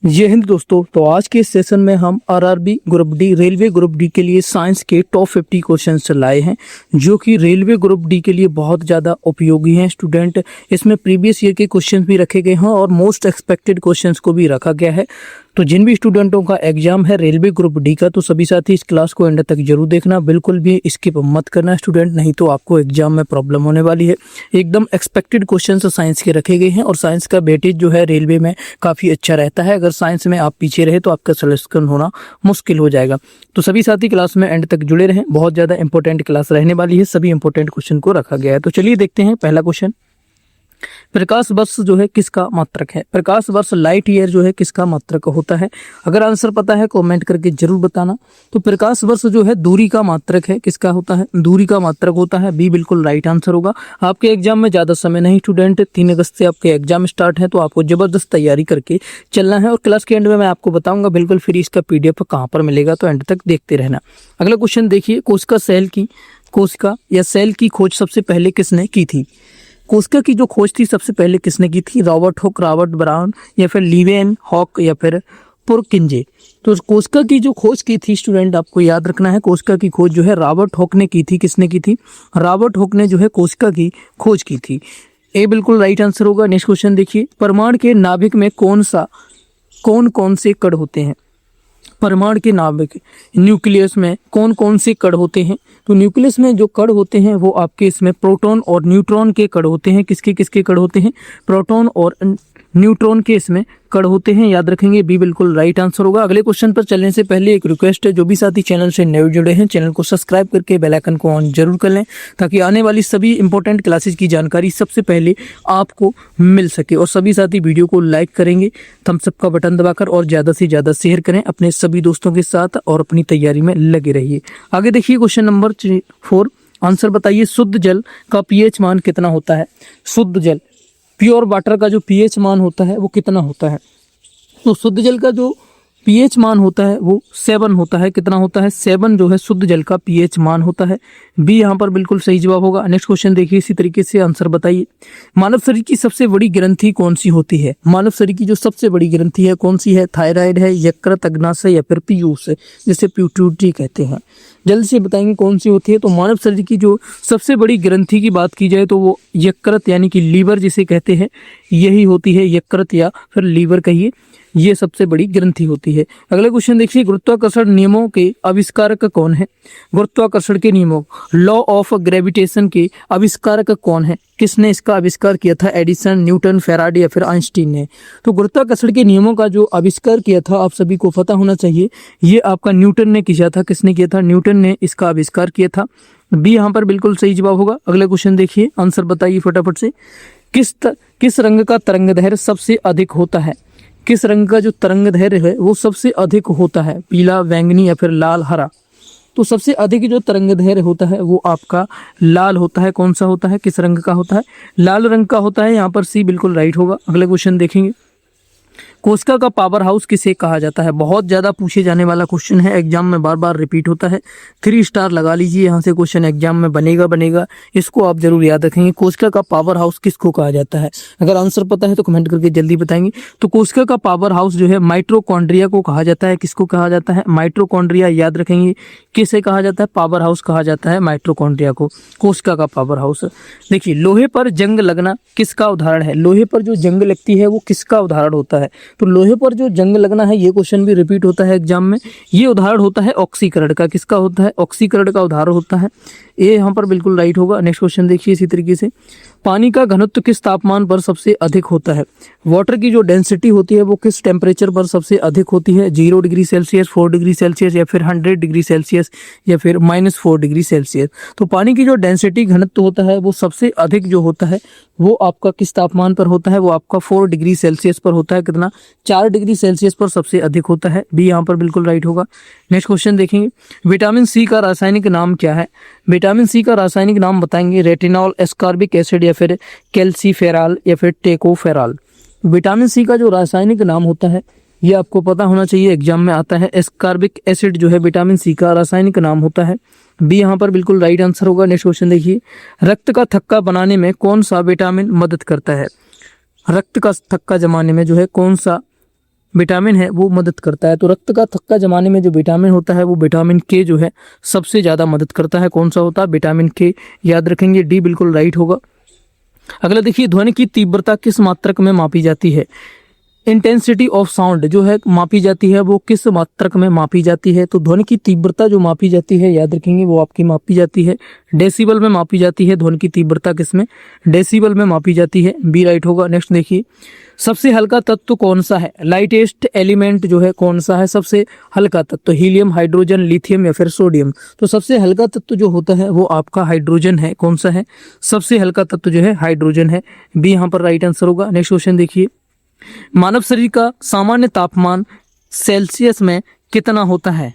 जय हिंद दोस्तों। तो आज के इस सेशन में हम RRB group D railway group D के लिए साइंस के टॉप 50 क्वेश्चंस लाए हैं, जो कि रेलवे ग्रुप डी के लिए बहुत ज़्यादा उपयोगी हैं स्टूडेंट। इसमें प्रीवियस ईयर के क्वेश्चंस भी रखे गए हैं और मोस्ट एक्सपेक्टेड क्वेश्चंस को भी रखा गया है। तो जिन भी स्टूडेंटों का एग्जाम है रेलवे ग्रुप डी का, तो सभी साथी इस क्लास को एंड तक जरूर देखना, बिल्कुल भी स्किप मत करना स्टूडेंट, नहीं तो आपको एग्जाम में प्रॉब्लम होने वाली है। एकदम एक्सपेक्टेड क्वेश्चंस साइंस के रखे गए हैं और साइंस का वेटेज जो है रेलवे में काफ़ी अच्छा रहता है। अगर साइंस में आप पीछे रहे तो आपका सिलेक्शन होना मुश्किल हो जाएगा। तो सभी साथी क्लास में एंड तक जुड़े रहें, बहुत ज़्यादा इंपॉर्टेंट क्लास रहने वाली है, सभी इंपॉर्टेंट क्वेश्चन को रखा गया है। तो चलिए देखते हैं पहला क्वेश्चन। प्रकाश वर्ष जो है किसका मात्रक है? प्रकाश वर्ष लाइट ईयर जो है किसका मात्रक होता है? अगर आंसर पता है कमेंट करके जरूर बताना। तो प्रकाश वर्ष जो है दूरी का मात्रक है, किसका होता है? दूरी का मात्रक होता है, बी बिल्कुल राइट आंसर होगा। आपके एग्जाम में ज्यादा समय नहीं स्टूडेंट, 3 अगस्त से आपके एग्जाम स्टार्ट है, तो आपको जबरदस्त तैयारी करके चलना है। और क्लास के एंड में मैं आपको बताऊंगा बिल्कुल फ्री इसका PDF कहाँ पर मिलेगा, तो एंड तक देखते रहना। अगला क्वेश्चन देखिए, कोशिका या सेल की खोज सबसे पहले किसने की थी? कोशिका की जो खोज थी सबसे पहले किसने की थी? रॉबर्ट हुक, रॉबर्ट ब्राउन या फिर लीवेन हॉक या फिर पुरकिंजे? तो कोशिका की जो खोज की थी स्टूडेंट, आपको याद रखना है, कोशिका की खोज जो है रॉबर्ट हुक ने की थी। किसने की थी? रॉबर्ट हुक ने जो है कोशिका की खोज की थी। ए बिल्कुल राइट आंसर होगा। नेक्स्ट क्वेश्चन देखिए, परमाणु के नाभिक में कौन कौन से कण होते हैं? परमाणु के नाभिक न्यूक्लियस में कौन कौन से कण होते हैं? तो न्यूक्लियस में जो कण होते हैं वो आपके इसमें प्रोटॉन और न्यूट्रॉन के कण होते हैं। किसके किसके कण होते हैं? प्रोटॉन और न्यूट्रॉन के इसमें कण होते हैं, याद रखेंगे, बी बिल्कुल राइट आंसर होगा। अगले क्वेश्चन पर चलने से पहले एक रिक्वेस्ट है, जो भी साथी चैनल से नए जुड़े हैं चैनल को सब्सक्राइब करके बेल आइकन को ऑन जरूर कर लें, ताकि आने वाली सभी इंपॉर्टेंट क्लासेस की जानकारी सबसे पहले आपको मिल सके। और सभी साथी वीडियो को लाइक करेंगे, थम्स अप का बटन दबाकर, और ज़्यादा से ज़्यादा शेयर करें अपने सभी दोस्तों के साथ और अपनी तैयारी में लगे रहिए। आगे देखिए क्वेश्चन नंबर 4, आंसर बताइए, शुद्ध जल का pH मान कितना होता है? शुद्ध जल, प्योर वाटर का जो pH मान होता है वो कितना होता है? तो शुद्ध जल का जो pH मान होता है वो 7 होता है। कितना होता है? 7 जो है शुद्ध जल का pH मान होता है। बी यहाँ पर बिल्कुल सही जवाब होगा। नेक्स्ट क्वेश्चन देखिए, इसी तरीके से आंसर बताइए, मानव शरीर की सबसे बड़ी ग्रंथि कौन सी होती है? मानव शरीर की जो सबसे बड़ी ग्रंथि है कौन सी है? थायराइड है, यकृत, अग्नाशय या फिर पीयूष, जिसे पिट्यूटरी कहते हैं। जल्दी से बताएंगे कौन सी होती है। तो मानव शरीर की जो सबसे बड़ी ग्रंथि की बात की जाए तो वो यकृत यानी कि लीवर जिसे कहते हैं, यही होती है। यकृत या फिर लीवर कहिए, ये सबसे बड़ी ग्रंथि होती है। अगला क्वेश्चन देखिए, गुरुत्वाकर्षण नियमों के आविष्कारक कौन है? गुरुत्वाकर्षण के नियमों, लॉ ऑफ ग्रेविटेशन के आविष्कारक कौन है? किसने इसका आविष्कार किया था? एडिसन, न्यूटन, फैराडे या फिर आइंस्टीन ने? तो गुरुत्वाकर्षण के नियमों का जो आविष्कार किया था आप सभी को पता होना चाहिए, ये आपका न्यूटन ने किया था। किसने किया था? न्यूटन ने इसका आविष्कार किया था। बी यहाँ पर बिल्कुल सही जवाब होगा। अगला क्वेश्चन देखिए, आंसर बताइए फटाफट से, किस रंग का तरंग दैर्घ्य सबसे अधिक होता है? किस रंग का जो तरंग दैर्घ्य है वो सबसे अधिक होता है? पीला, बैंगनी या फिर लाल, हरा? तो सबसे अधिक जो तरंग दैर्घ्य होता है वो आपका लाल होता है। कौन सा होता है? किस रंग का होता है? लाल रंग का होता है। यहाँ पर सी बिल्कुल राइट होगा। अगला क्वेश्चन देखेंगे, कोशिका का पावर हाउस किसे कहा जाता है? बहुत ज्यादा पूछे जाने वाला क्वेश्चन है, एग्जाम में बार बार रिपीट होता है। 3 स्टार लगा लीजिए, यहाँ से क्वेश्चन एग्जाम में बनेगा, इसको आप जरूर याद रखेंगे। कोशिका का पावर हाउस किसको कहा जाता है? अगर आंसर पता है तो कमेंट करके जल्दी बताएंगे। तो कोशिका का पावर हाउस जो है माइटोकॉन्ड्रिया को कहा जाता है। किसको कहा जाता है? माइटोकॉन्ड्रिया, याद रखेंगे। किसे कहा जाता है? पावर हाउस कहा जाता है माइटोकॉन्ड्रिया को, कोशिका का पावर हाउस। देखिए, लोहे पर जंग लगना किसका उदाहरण है? लोहे पर जो जंग लगती है वो किसका उदाहरण होता है? तो लोहे पर जो जंग लगना है, ये क्वेश्चन भी रिपीट होता है एग्जाम में। ये उदाहरण होता है ऑक्सीकरण का। किसका होता है? ऑक्सीकरण का उदाहरण होता है। ये यहाँ पर बिल्कुल राइट होगा। नेक्स्ट क्वेश्चन देखिए, इसी तरीके से, पानी का घनत्व किस तापमान पर सबसे अधिक होता है? वाटर की जो डेंसिटी होती है वो किस टेम्परेचर पर सबसे अधिक होती है? 0 डिग्री सेल्सियस, 4 डिग्री सेल्सियस या फिर 100 डिग्री सेल्सियस या फिर -4 डिग्री सेल्सियस? तो पानी की जो डेंसिटी घनत्व होता है वो सबसे अधिक जो होता है वो आपका किस तापमान पर होता है? वो आपका 4 डिग्री सेल्सियस पर होता है। कितना? 4 डिग्री सेल्सियस पर सबसे अधिक होता है। बी यहाँ पर बिल्कुल राइट होगा। नेक्स्ट क्वेश्चन देखेंगे, विटामिन सी का रासायनिक नाम क्या है? विटामिन सी का रासायनिक नाम बताएंगे, रेटिनॉल, एस्कॉर्बिक एसिड या फिर कैल्सीफेरॉल या फिर टेकोफेरॉल? विटामिन सी का जो रासायनिक नाम होता है ये आपको पता होना चाहिए, एग्जाम में आता है। एस्कॉर्बिक एसिड जो है विटामिन सी का रासायनिक नाम होता है। बी यहाँ पर बिल्कुल राइट आंसर होगा। नेक्स्ट क्वेश्चन देखिए, रक्त का थक्का बनाने में कौन सा विटामिन मदद करता है? रक्त का थक्का जमाने में जो है कौन सा विटामिन है वो मदद करता है। तो रक्त का थक्का जमाने में जो विटामिन होता है वो विटामिन के जो है सबसे ज़्यादा मदद करता है। कौन सा होता है? विटामिन के। याद रखेंगे, डी बिल्कुल राइट होगा। अगला देखिए, ध्वनि की तीव्रता किस मात्रक में मापी जाती है? इंटेंसिटी ऑफ साउंड जो है मापी जाती है वो किस मात्रक में मापी जाती है? तो ध्वनि की तीव्रता जो मापी जाती है, याद रखेंगे, वो आपकी मापी जाती है डेसिबल में मापी जाती है। ध्वनि की तीव्रता किसमें? डेसिबल में मापी जाती है। बी राइट होगा। नेक्स्ट देखिए, सबसे हल्का तत्व कौन सा है? लाइटेस्ट एलिमेंट जो है कौन सा है सबसे हल्का तत्व? हीलियम, हाइड्रोजन, लिथियम या फिर सोडियम? तो सबसे हल्का तत्व जो होता है वो आपका हाइड्रोजन है। कौन सा है? सबसे हल्का तत्व जो है हाइड्रोजन है। बी यहाँ पर राइट आंसर होगा। नेक्स्ट क्वेश्चन देखिए, मानव शरीर का सामान्य तापमान सेल्सियस में कितना होता है?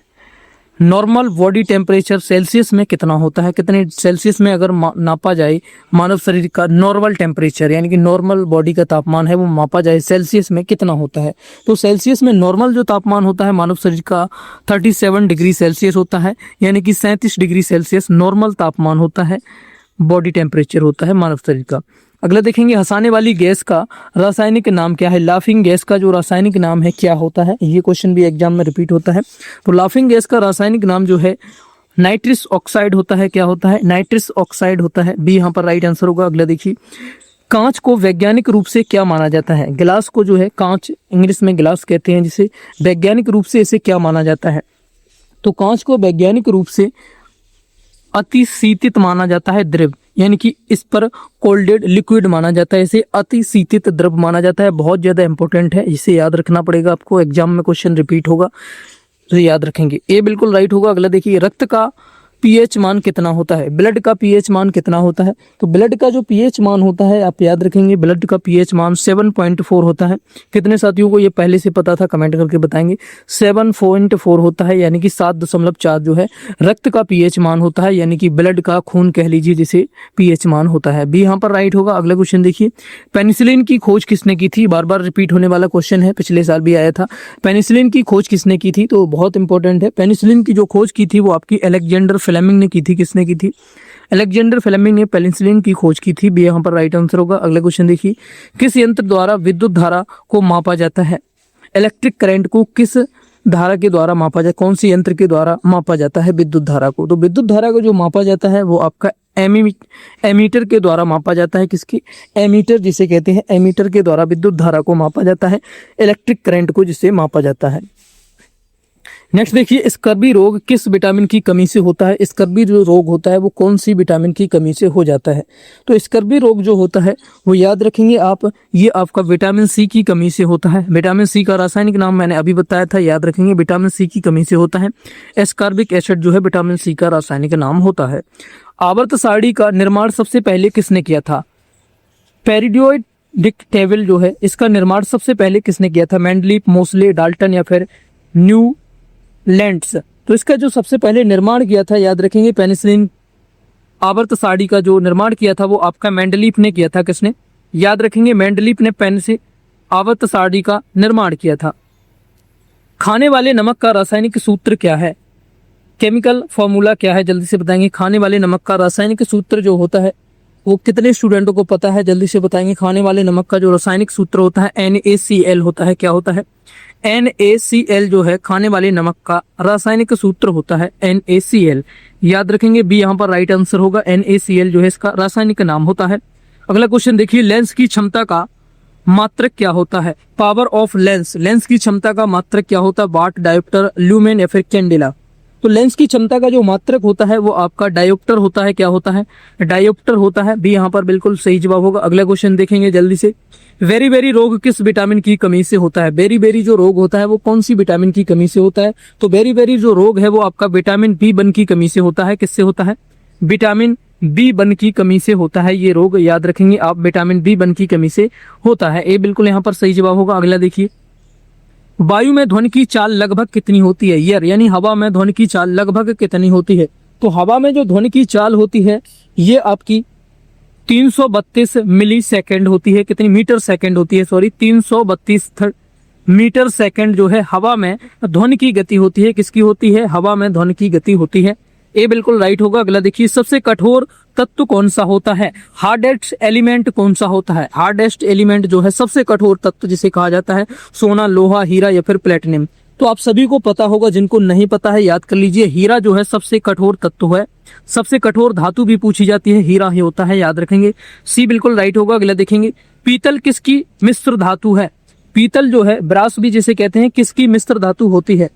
नॉर्मल बॉडी टेम्परेचर सेल्सियस में कितना होता है? कितने सेल्सियस में अगर नापा जाए मानव शरीर का नॉर्मल टेम्परेचर, यानी कि नॉर्मल बॉडी का तापमान है वो मापा जाए सेल्सियस में कितना होता है? तो सेल्सियस में नॉर्मल जो तापमान होता है मानव शरीर का 37 डिग्री सेल्सियस होता है, यानी कि 37 डिग्री सेल्सियस नॉर्मल तापमान होता है, बॉडी टेम्परेचर होता है मानव शरीर का। अगला देखेंगे, हंसाने वाली गैस का रासायनिक नाम क्या है? लाफिंग गैस का जो रासायनिक नाम है क्या होता है? ये क्वेश्चन भी एग्जाम में रिपीट होता है। तो लाफिंग गैस का रासायनिक नाम जो है नाइट्रस ऑक्साइड होता है। क्या होता है? नाइट्रस ऑक्साइड होता है। बी यहाँ पर राइट आंसर होगा। अगला देखिए, कांच को वैज्ञानिक रूप से क्या माना जाता है? गिलास को जो है कांच, इंग्लिश में गिलास कहते हैं, जिसे वैज्ञानिक रूप से इसे क्या माना जाता है? तो कांच को वैज्ञानिक रूप से अतिशीतित माना जाता है द्रव, यानी कि इस पर कोल्डेड लिक्विड माना जाता है, इसे अतिशीतित द्रव माना जाता है। बहुत ज्यादा इंपॉर्टेंट है, इसे याद रखना पड़ेगा आपको, एग्जाम में क्वेश्चन रिपीट होगा तो याद रखेंगे। ए बिल्कुल राइट होगा। अगला देखिए, रक्त का पीएच मान कितना होता है? ब्लड का पीएच मान कितना होता है? तो ब्लड का जो पीएच मान होता है आप याद रखेंगे, ब्लड का पीएच मान 7.4 होता है। कितने साथियों को ये पहले से पता था? कमेंट करके बताएंगे। 7.4 होता है, यानी कि 7.4 जो है रक्त का पीएच मान होता है, यानी कि ब्लड का, खून कह लीजिए जिसे, पीएच मान होता है। बी यहाँ पर राइट होगा। अगला क्वेश्चन देखिए, पेनिसिलिन की खोज किसने की थी? बार बार रिपीट होने वाला क्वेश्चन है, पिछले साल भी आया था। पेनिसिलिन की खोज किसने की थी? तो बहुत इंपॉर्टेंट है। पेनिसिलिन की जो खोज की थी वो आपकी अलेक्जेंडर फ्लेमिंग ने की थी। किसने की थी? अलेक्जेंडर फ्लेमिंग ने पेनिसिलिन की खोज की थी। बी यहाँ पर राइट आंसर होगा। अगला क्वेश्चन देखिए, किस यंत्र द्वारा विद्युत धारा को मापा जाता है? इलेक्ट्रिक करंट को किस धारा के द्वारा मापा जाता है? कौन से यंत्र के द्वारा मापा जाता है विद्युत धारा को? तो विद्युत धारा को जो मापा जाता है वो आपका एमीटर के द्वारा मापा जाता है। किसकी? एमीटर जिसे कहते हैं, एमीटर के द्वारा विद्युत धारा को मापा जाता है, इलेक्ट्रिक करंट को जिसे मापा जाता है। नेक्स्ट देखिए, स्कर्वी रोग किस विटामिन की कमी से होता है? स्कर्वी जो रोग होता है वो कौन सी विटामिन की कमी से हो जाता है? तो स्कर्वी रोग जो होता है वो याद रखेंगे आप, ये आपका विटामिन सी की कमी से होता है। विटामिन सी का रासायनिक नाम मैंने अभी बताया था, याद रखेंगे, विटामिन सी की कमी से होता है। एस्कॉर्बिक एसिड जो है विटामिन सी का रासायनिक नाम होता है। आवर्त सारणी का निर्माण सबसे पहले किसने किया था? पेरियोडिक टेबल जो है इसका निर्माण सबसे पहले किसने किया था? मेंडलीफ, मोसले, डाल्टन या फिर न्यूलैंड्स? तो इसका जो सबसे पहले निर्माण किया था, याद रखेंगे, पेनिसिलिन आवर्त सारणी का जो निर्माण किया था वो आपका मेंडलीफ ने किया था। किसने? याद रखेंगे, मेंडलीफ ने पेनिसिलिन आवर्त सारणी का निर्माण किया था। खाने वाले नमक का रासायनिक सूत्र क्या है? केमिकल फॉर्मूला क्या है? जल्दी से बताएंगे। खाने वाले नमक का रासायनिक सूत्र जो होता है वो कितने स्टूडेंटों को पता है? जल्दी से बताएंगे। खाने वाले नमक का जो रासायनिक सूत्र होता है NaCl होता है। क्या होता है? NaCl जो है खाने वाले नमक का रासायनिक सूत्र होता है NaCl। याद रखेंगे, बी यहाँ पर राइट आंसर होगा। NaCl जो है इसका रासायनिक नाम होता है। अगला क्वेश्चन देखिए, लेंस की क्षमता का मात्रक क्या होता है? पावर ऑफ लेंस, लेंस की क्षमता का मात्रक क्या होता है? वाट, डायोप्टर, ल्यूमेन या फिर कैंडेला? तो लेंस की क्षमता का जो मात्रक होता है वो आपका डायोप्टर होता है। क्या होता है? डायोप्टर होता है। बी यहाँ पर बिल्कुल सही जवाब होगा। अगला क्वेश्चन देखेंगे जल्दी से, बेरी बेरी रोग किस विटामिन की कमी से होता है? बेरी बेरी जो रोग होता है वो कौन सी विटामिन की कमी से होता है? तो बेरी बेरी जो रोग है वो आपका विटामिन B1 की कमी से होता है। किससे होता है? विटामिन B1 की कमी से होता है ये रोग। याद रखेंगे आप, विटामिन B1 की कमी से होता है। ए बिल्कुल यहाँ पर सही जवाब होगा। अगला देखिए, वायु में ध्वनि की चाल लगभग कितनी होती है? यानी हवा में ध्वनि की चाल लगभग कितनी होती है? तो हवा में जो ध्वनि की चाल होती है ये आपकी 332 मिली सेकेंड होती है। कितनी? मीटर सेकेंड होती है, सॉरी, 332 मीटर सेकेंड जो है हवा में ध्वनि की गति होती है। किसकी होती है? हवा में ध्वनि की गति होती है। ए बिल्कुल राइट होगा। अगला देखिए, सबसे कठोर तत्व कौन सा होता है? हार्डेस्ट एलिमेंट कौन सा होता है? हार्डेस्ट एलिमेंट जो है, सबसे कठोर तत्व जिसे कहा जाता है, सोना, लोहा, हीरा या फिर प्लेटिनम। तो आप सभी को पता होगा, जिनको नहीं पता है याद कर लीजिए। हीरा जो है सबसे कठोर तत्व है। सबसे कठोर धातु भी पूछी जाती है, हीरा ही होता है, याद रखेंगे। सी बिल्कुल राइट होगा। अगला देखेंगे, पीतल किसकी मिश्र धातु है? पीतल जो है, ब्रास भी जिसे कहते हैं, किसकी मिश्र धातु होती है?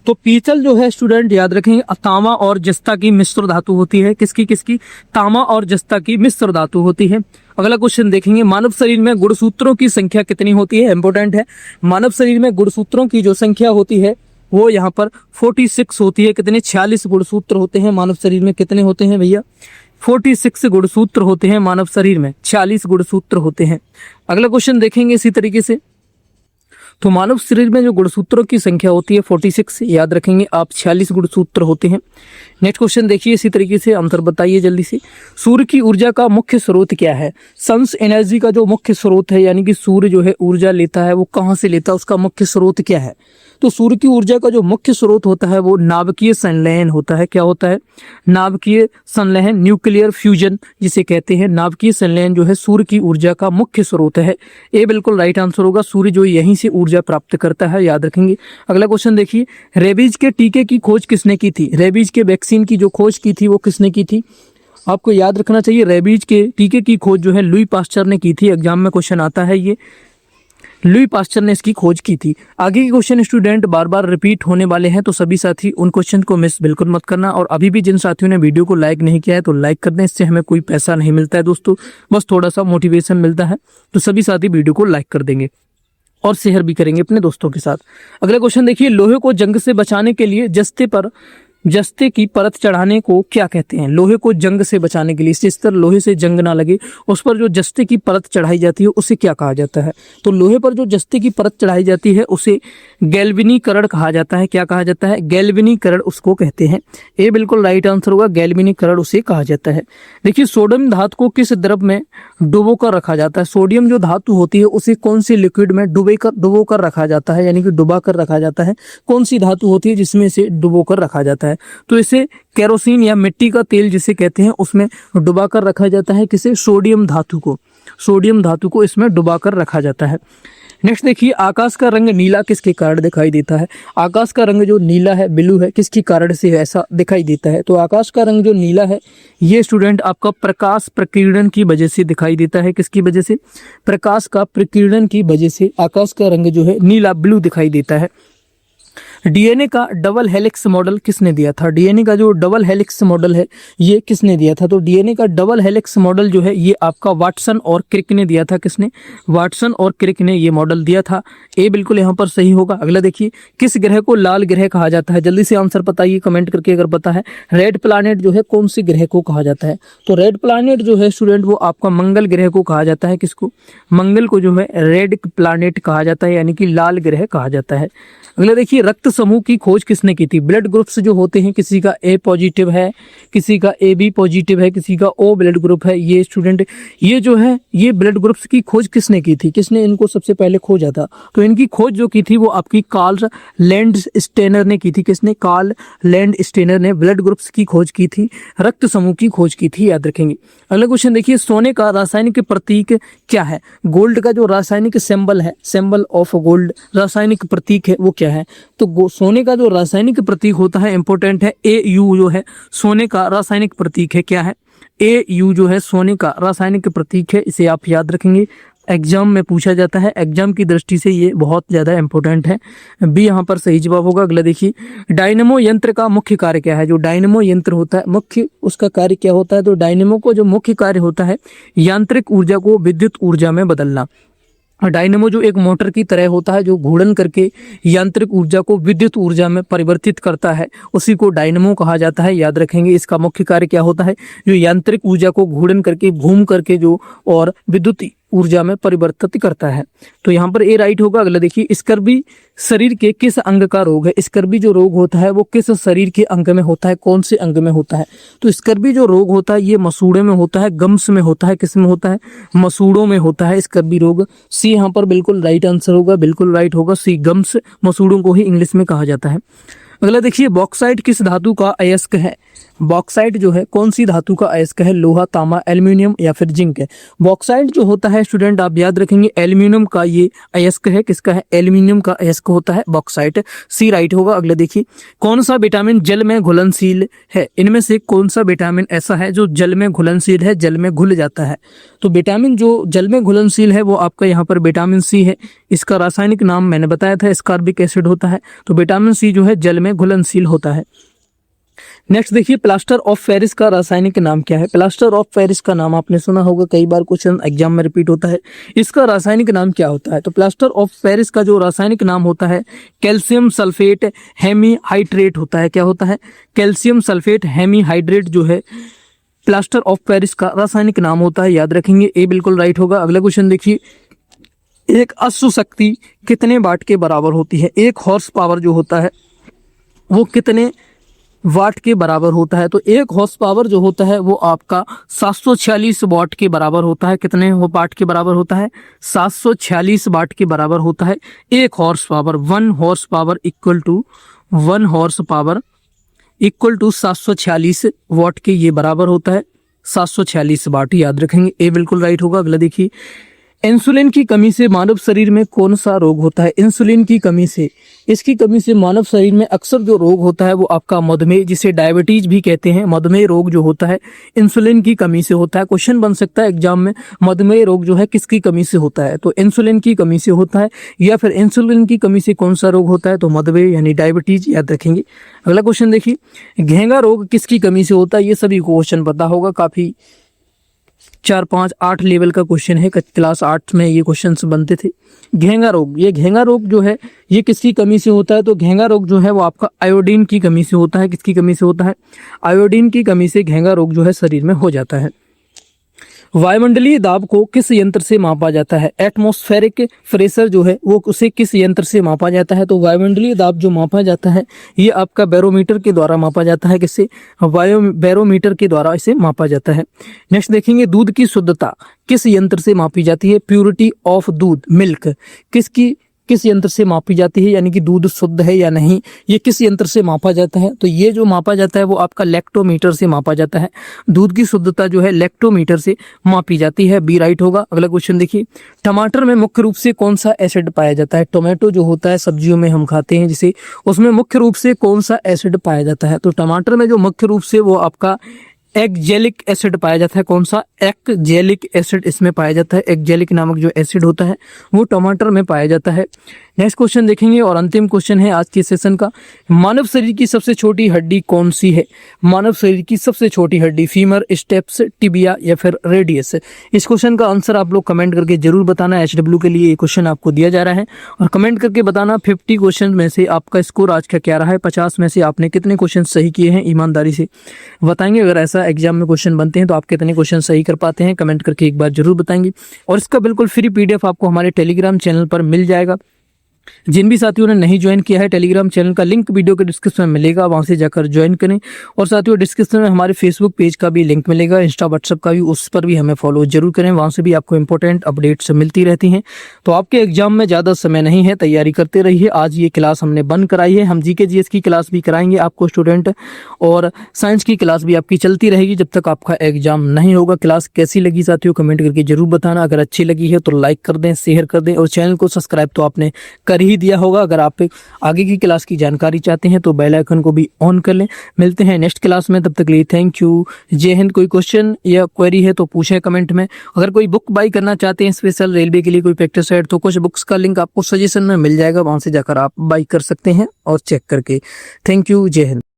तो पीतल जो है स्टूडेंट याद रखेंगे, तांबा और जस्ता की मिश्र धातु होती है। किसकी? तांबा और जस्ता की मिश्र धातु होती है। अगला क्वेश्चन देखेंगे, मानव शरीर में गुणसूत्रों की संख्या कितनी होती है? इंपॉर्टेंट है। मानव शरीर में गुणसूत्रों की जो संख्या होती है वो यहाँ पर 46 होती है। कितने? 46 गुणसूत्र होते हैं मानव शरीर में। कितने होते हैं भैया? 46 गुणसूत्र होते हैं मानव शरीर में, 46 गुणसूत्र होते हैं। अगला क्वेश्चन देखेंगे इसी तरीके से, तो मानव शरीर में जो गुणसूत्रों की संख्या होती है 46, याद रखेंगे आप, 46 गुणसूत्र होते हैं। नेक्स्ट क्वेश्चन देखिए इसी तरीके से, आंसर बताइए जल्दी से। सूर्य की ऊर्जा का मुख्य स्रोत क्या है? सन्स एनर्जी का जो मुख्य स्रोत है, यानी कि सूर्य जो है ऊर्जा लेता है, वो कहाँ से लेता है, उसका मुख्य स्रोत क्या है? तो सूर्य की ऊर्जा का जो मुख्य स्रोत होता है वो नाभिकीय संलयन होता है। क्या होता है? नाभिकीय संलयन, न्यूक्लियर फ्यूजन जिसे कहते हैं। नाभिकीय संलयन जो है सूर्य की ऊर्जा का मुख्य स्रोत है। ए बिल्कुल राइट आंसर होगा। सूर्य जो यहीं से ऊर्जा प्राप्त करता है, याद रखेंगे। अगला क्वेश्चन देखिए, रेबीज के टीके की खोज किसने की थी? रेबीज के वैक्सीन की जो खोज की थी वो किसने की थी? आपको याद रखना चाहिए, रेबीज के टीके की खोज जो है लुई पास्चर ने की थी। एग्जाम में क्वेश्चन आता है, ये लुई पास्चर ने इसकी खोज की थी। आगे के क्वेश्चन स्टूडेंट बार बार रिपीट होने वाले हैं, तो सभी साथी उन क्वेश्चन को मिस बिल्कुल मत करना। और अभी भी जिन साथियों ने वीडियो को लाइक नहीं किया है तो लाइक कर दें, इससे हमें कोई पैसा नहीं मिलता है दोस्तों, बस थोड़ा सा मोटिवेशन मिलता है। तो सभी साथी वीडियो को लाइक कर देंगे और शेयर भी करेंगे अपने दोस्तों के साथ। अगला क्वेश्चन देखिए, लोहे को जंग से बचाने के लिए जस्ते की परत चढ़ाने को क्या कहते हैं? लोहे को जंग से बचाने के लिए, जिस तरह लोहे से जंग ना लगे उस पर जो जस्ते की परत चढ़ाई जाती है उसे क्या कहा जाता है? तो लोहे पर जो जस्ते की परत चढ़ाई जाती है उसे गैल्वेनीकरण कहा जाता है। क्या कहा जाता है? गैल्वेनीकरण उसको कहते हैं। ए बिल्कुल राइट आंसर होगा, गैल्वेनीकरण उसे कहा जाता है। देखिए, सोडियम धातु को किस द्रव में डुबो कर रखा जाता है? सोडियम जो धातु होती है उसे कौन सी लिक्विड में डुबो कर रखा जाता है, यानी कि डुबा कर रखा जाता है? कौन सी धातु होती है जिसमें से डुबो कर रखा जाता है? तो इसे केरोसिन या मिट्टी का तेल जिसे कहते हैं उसमें डुबा कर रखा जाता है। किसे? सोडियम धातु को। सोडियम धातु को इसमें डुबा कर रखा जाता है। नेक्स्ट देखिए, आकाश का रंग नीला किसके कारण दिखाई देता है? आकाश का रंग जो नीला है, ब्लू है, किसके कारण से ऐसा दिखाई देता है? तो आकाश का रंग जो नीला है ये स्टूडेंट आपका प्रकाश प्रकीर्णन की वजह से दिखाई देता है। किसकी वजह से? प्रकाश का प्रकीर्णन की वजह से आकाश का रंग जो है नीला, ब्लू दिखाई देता है। डीएनए का डबल हेलिक्स मॉडल किसने दिया था? डीएनए का जो डबल हेलिक्स मॉडल है ये किसने दिया था? तो डीएनए का डबल हेलिक्स मॉडल जो है ये आपका वाटसन और क्रिक ने दिया था। किसने? वाटसन और क्रिक ने ये मॉडल दिया था। ए बिल्कुल यहाँ पर सही होगा। अगला देखिए, किस ग्रह को लाल ग्रह कहा जाता है? जल्दी से आंसर बताइए कमेंट करके अगर पता है। रेड प्लैनेट जो है कौन सी ग्रह को कहा जाता है? तो रेड प्लैनेट जो है स्टूडेंट वो आपका मंगल ग्रह को कहा जाता है। किसको? मंगल को जो है रेड प्लैनेट कहा जाता है, यानी कि लाल ग्रह कहा जाता है। अगला देखिए, रक्त समूह की खोज किसने की थी? ब्लड ग्रुप्स जो होते हैं, किसी का ए पॉजिटिव है, किसी का ए बी पॉजिटिव है, किसी का ओ ब्लड ग्रुप है। ये स्टूडेंट ये जो है ये ब्लड ग्रुप्स की खोज किसने की थी? किसने इनको सबसे पहले खोजा था? तो इनकी खोज जो की थी वो आपकी कार्ल लैंडस्टेनर ने की थी। किसने? कार्ल लैंडस्टेनर ने ब्लड ग्रुप्स की खोज की थी, रक्त समूह की खोज की थी, याद रखेंगे। अगला क्वेश्चन देखिए, सोने का रासायनिक प्रतीक क्या है? गोल्ड का जो रासायनिक सिंबल है, सिंबल ऑफ गोल्ड, रासायनिक प्रतीक है वो क्या है? तो सोने का जो रासायनिक प्रतीक होता है इंपॉर्टेंट है, AU जो है सोने का रासायनिक प्रतीक है। क्या है? AU जो है सोने का रासायनिक प्रतीक है, इसे आप याद रखेंगे। एग्जाम में पूछा जाता है, एग्जाम की दृष्टि से ये बहुत ज्यादा इंपॉर्टेंट है। बी यहाँ पर सही जवाब होगा। अगला देखिए, डायनेमो यंत्र का मुख्य कार्य क्या है? जो डायनेमो यंत्र होता है मुख्य उसका कार्य क्या होता है? तो डायनेमो को जो मुख्य कार्य होता है यांत्रिक ऊर्जा को विद्युत ऊर्जा में बदलना। डायनेमो जो एक मोटर की तरह होता है जो घूर्णन करके यांत्रिक ऊर्जा को विद्युत ऊर्जा में परिवर्तित करता है, उसी को डायनेमो कहा जाता है, याद रखेंगे। इसका मुख्य कार्य क्या होता है? जो यांत्रिक ऊर्जा को घूर्णन करके घूम करके जो और विद्युत ऊर्जा में परिवर्तित करता है। तो यहाँ पर ए राइट होगा। अगला देखिए, स्कर्वी शरीर के किस अंग का रोग है? स्कर्वी जो रोग होता है वो किस शरीर के अंग में होता है? कौन से अंग में होता है? तो स्कर्वी जो रोग होता है ये मसूड़े में होता है, गम्स में होता है। किस में होता है? मसूड़ों में होता है स्कर्वी रोग। सी यहाँ पर बिल्कुल राइट आंसर होगा, बिल्कुल राइट होगा सी, गम्स, मसूड़ों को ही इंग्लिश में कहा जाता है। अगला देखिए, बॉक्साइट किस धातु का अयस्क है? बॉक्साइट जो है कौन सी धातु का अयस्क है? लोहा, तांबा, एल्यूमिनियम या फिर जिंक है? बॉक्साइट जो होता है स्टूडेंट आप याद रखेंगे एल्यूमिनियम का ये अयस्क है। किसका है? एल्यूमिनियम का अयस्क होता है बॉक्साइट। सी राइट होगा। अगला देखिए, कौन सा विटामिन जल में घुलनशील है? इनमें से कौन सा विटामिन ऐसा है जो जल में घुलनशील है, जल में घुल जाता है? तो विटामिन जो जल में घुलनशील है वो आपका यहाँ पर विटामिन सी है। इसका रासायनिक नाम मैंने बताया था, एस्कॉर्बिक एसिड होता है। तो विटामिन सी जो है जल में घुलनशील होता है। नेक्स्ट देखिए, प्लास्टर ऑफ पेरिस का रासायनिक नाम क्या है? प्लास्टर ऑफ पेरिस का नाम आपने सुना होगा, कई बार क्वेश्चन एग्जाम में रिपीट होता है। इसका रासायनिक नाम क्या होता है? तो प्लास्टर ऑफ पेरिस का जो रासायनिक नाम होता है कैल्शियम सल्फेट हेमीहाइड्रेट होता है। क्या होता है? कैल्शियम सल्फेट हेमीहाइड्रेट जो है प्लास्टर ऑफ पेरिस का रासायनिक नाम होता है। याद रखेंगे, ए बिल्कुल राइट होगा। अगला क्वेश्चन देखिए, एक अश्व शक्ति कितने वाट के बराबर होती है? एक हॉर्स पावर जो होता है वो कितने वाट के बराबर होता है? तो एक हॉर्स पावर जो होता है वो आपका 746 वाट के बराबर होता है। कितने वाट के बराबर होता है? 746 वाट के बराबर होता है एक horse power. 1 horse power equal to 1 horse power equal to 746 watt के ये बराबर होता है 746 वाट। याद रखेंगे, ए बिल्कुल राइट होगा। अगला देखिए, इंसुलिन की कमी से मानव शरीर में कौन सा रोग होता है? इंसुलिन की कमी से, इसकी कमी से मानव शरीर में अक्सर जो रोग होता है वो आपका मधुमेह, जिसे डायबिटीज भी कहते हैं, मधुमेह रोग जो होता है इंसुलिन की कमी से होता है। क्वेश्चन बन सकता है एग्जाम में, मधुमेह रोग जो है किसकी कमी से होता है? तो इंसुलिन की कमी से होता है। या फिर इंसुलिन की कमी से कौन सा रोग होता है? तो मधुमेह यानी डायबिटीज। याद रखेंगे। अगला क्वेश्चन देखिए, घेंगा रोग किसकी कमी से होता है? ये सभी क्वेश्चन पता होगा, काफी 4, 5, 8 लेवल का क्वेश्चन है। क्लास 8 में ये क्वेश्चंस बनते थे। घेंगा रोग, ये घेंगा रोग जो है ये किसकी कमी से होता है? तो घेंगा रोग जो है वो आपका आयोडीन की कमी से होता है। किसकी कमी से होता है? आयोडीन की कमी से घेंगा रोग जो है शरीर में हो जाता है। वायुमंडलीय दाब को किस यंत्र से मापा जाता है? एटमॉस्फेरिक प्रेशर जो है वो उसे किस यंत्र से मापा जाता है? तो वायुमंडलीय दाब जो मापा जाता है ये आपका बैरोमीटर के द्वारा मापा जाता है। किससे? बैरोमीटर के द्वारा इसे मापा जाता है। नेक्स्ट देखेंगे, दूध की शुद्धता किस यंत्र से मापी जाती है? प्योरिटी ऑफ दूध, मिल्क, किस यंत्र से मापी जाती है? यानी कि दूध शुद्ध है या नहीं, ये किस यंत्र से मापा जाता है? तो ये जो मापा जाता है वो आपका लैक्टोमीटर से मापा जाता है। दूध की शुद्धता जो है लैक्टोमीटर से मापी जाती है। बी राइट होगा। अगला क्वेश्चन देखिए, टमाटर में मुख्य रूप से कौन सा एसिड पाया जाता है? टोमेटो जो होता है सब्जियों में हम खाते हैं जिसे, उसमें मुख्य रूप से कौन सा एसिड पाया जाता है? तो टमाटर में जो मुख्य रूप से वो आपका एक्जेलिक एसिड पाया जाता है। कौन सा? एक्जेलिक एसिड इसमें पाया जाता है। एक्जेलिक नामक जो एसिड होता है वो टमाटर में पाया जाता है। नेक्स्ट क्वेश्चन देखेंगे और अंतिम क्वेश्चन है आज के सेशन का, मानव शरीर की सबसे छोटी हड्डी कौन सी है? मानव शरीर की सबसे छोटी हड्डी, फीमर, स्टेप्स, टिबिया या फिर रेडियस? इस क्वेश्चन का आंसर आप लोग कमेंट करके जरूर बताना। HW के लिए ये क्वेश्चन आपको दिया जा रहा है और कमेंट करके बताना 50 क्वेश्चन में से आपका स्कोर आज का क्या रहा है, 50 में से आपने कितने क्वेश्चन सही किए हैं, ईमानदारी से बताएंगे। अगर ऐसा एग्जाम में क्वेश्चन बनते हैं तो आप कितने क्वेश्चन सही कर पाते हैं, कमेंट करके एक बार जरूर बताएंगे। और इसका बिल्कुल फ्री PDF आपको हमारे टेलीग्राम चैनल पर मिल जाएगा। जिन भी साथियों ने नहीं ज्वाइन किया है, टेलीग्राम चैनल का लिंक वीडियो के डिस्क्रिप्शन में मिलेगा, वहां से जाकर ज्वाइन करें। और साथियों डिस्क्रिप्शन में हमारे फेसबुक पेज का भी लिंक मिलेगा, इंस्टा व्हाट्सएप का भी, उस पर भी हमें फॉलो जरूर करें, वहां से भी आपको इंपॉर्टेंट अपडेट्स मिलती रहती हैं। तो आपके एग्जाम में ज़्यादा समय नहीं है, तैयारी करते रहिए। आज ये क्लास हमने बंद कराई है, हम GK GS की क्लास भी कराएंगे आपको स्टूडेंट, और साइंस की क्लास भी आपकी चलती रहेगी जब तक आपका एग्जाम नहीं होगा। क्लास कैसी लगी साथियों कमेंट करके जरूर बताना। अगर अच्छी लगी है तो लाइक कर दें, शेयर कर दें और चैनल को सब्सक्राइब तो आपने कर ही दिया होगा। अगर आप आगे की क्लास की जानकारी चाहते हैं तो बेल आइकन को भी ऑन कर लें। मिलते हैं नेक्स्ट क्लास में, तब तक के लिए थैंक यू, जय हिंद। कोई क्वेश्चन या क्वेरी है तो पूछें कमेंट में। अगर कोई बुक बाई करना चाहते हैं स्पेशल रेलवे के लिए कोई प्रैक्टिस सेट, तो कुछ बुक्स का लिंक आपको सजेशन में मिल जाएगा, वहां से जाकर आप बाई कर सकते हैं और चेक करके। थैंक यू, जय हिंद।